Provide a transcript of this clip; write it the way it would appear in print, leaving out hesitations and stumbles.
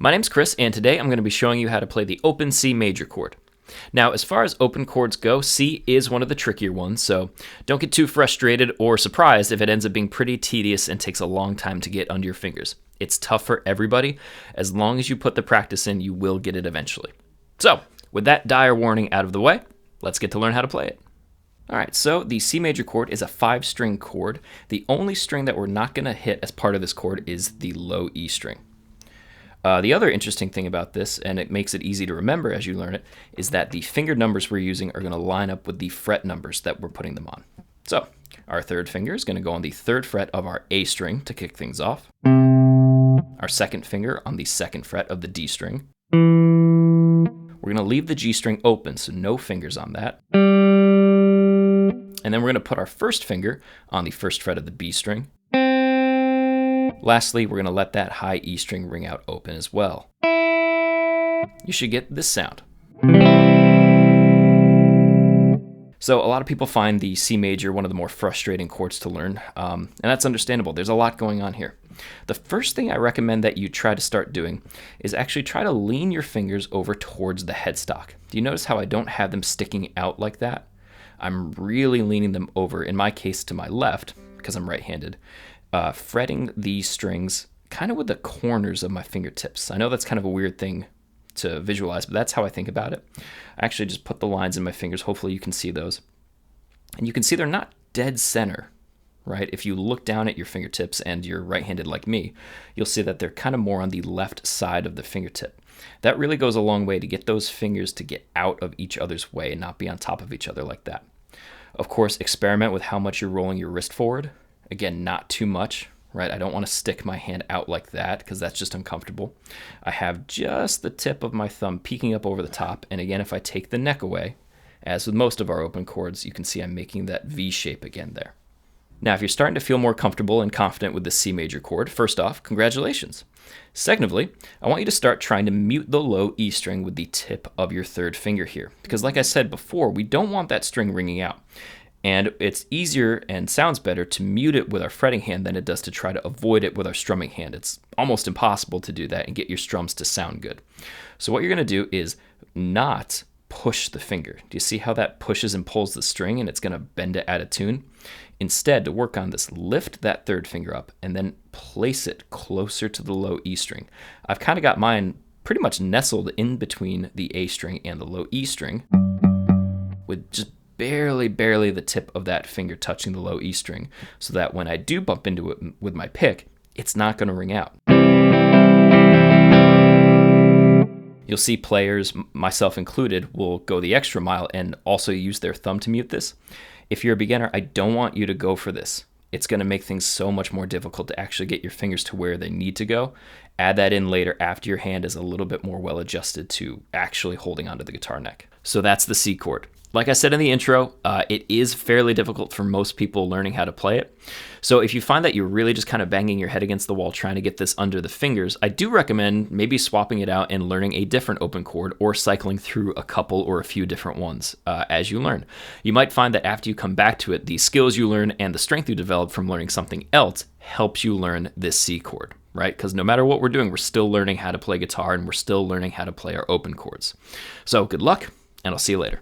My name's Chris, and today I'm going to be showing you how to play the open C major chord. Now, as far as open chords go, C is one of the trickier ones, so don't get too frustrated or surprised if it ends up being pretty tedious and takes a long time to get under your fingers. It's tough for everybody. As long as you put the practice in, you will get it eventually. So, with that dire warning out of the way, let's get to learn how to play it. Alright, so the C major chord is a 5-string chord. The only string that we're not going to hit as part of this chord is the low E string. The other interesting thing about this, and it makes it easy to remember as you learn it, is that the finger numbers we're using are going to line up with the fret numbers that we're putting them on. So, our third finger is going to go on the 3rd fret of our A string to kick things off. Our second finger on the 2nd fret of the D string. We're going to leave the G string open, so no fingers on that. And then we're going to put our first finger on the 1st fret of the B string. Lastly, we're going to let that high E string ring out open as well. You should get this sound. So a lot of people find the C major one of the more frustrating chords to learn, and that's understandable. There's a lot going on here. The first thing I recommend that you try to start doing is actually try to lean your fingers over towards the headstock. Do you notice how I don't have them sticking out like that? I'm really leaning them over, in my case to my left, because I'm right-handed, fretting these strings kind of with the corners of my fingertips. I know that's kind of a weird thing to visualize, but that's how I think about it. I actually just put the lines in my fingers. Hopefully you can see those. And you can see they're not dead center, right? If you look down at your fingertips and you're right-handed like me, you'll see that they're kind of more on the left side of the fingertip. That really goes a long way to get those fingers to get out of each other's way and not be on top of each other like that. Of course, experiment with how much you're rolling your wrist forward. Again, not too much, right? I don't want to stick my hand out like that because that's just uncomfortable. I have just the tip of my thumb peeking up over the top. And again, if I take the neck away, as with most of our open chords, you can see I'm making that V shape again there. Now, if you're starting to feel more comfortable and confident with the C major chord, first off, congratulations. Secondly, I want you to start trying to mute the low E string with the tip of your 3rd finger here. Because like I said before, we don't want that string ringing out. And it's easier and sounds better to mute it with our fretting hand than it does to try to avoid it with our strumming hand. It's almost impossible to do that and get your strums to sound good. So what you're going to do is not push the finger. Do you see how that pushes and pulls the string and it's going to bend it out of tune? Instead, to work on this, lift that 3rd finger up and then place it closer to the low E string. I've kind of got mine pretty much nestled in between the A string and the low E string with just barely the tip of that finger touching the low E string, so that when I do bump into it with my pick, it's not going to ring out. You'll see players, myself included, will go the extra mile and also use their thumb to mute this. If you're a beginner, I don't want you to go for this. It's going to make things so much more difficult to actually get your fingers to where they need to go. Add that in later after your hand is a little bit more well adjusted to actually holding onto the guitar neck. So that's the C chord. Like I said in the intro, it is fairly difficult for most people learning how to play it. So if you find that you're really just kind of banging your head against the wall trying to get this under the fingers, I do recommend maybe swapping it out and learning a different open chord or cycling through a couple or a few different ones as you learn. You might find that after you come back to it, the skills you learn and the strength you develop from learning something else helps you learn this C chord, right? Because no matter what we're doing, we're still learning how to play guitar and we're still learning how to play our open chords. So good luck, and I'll see you later.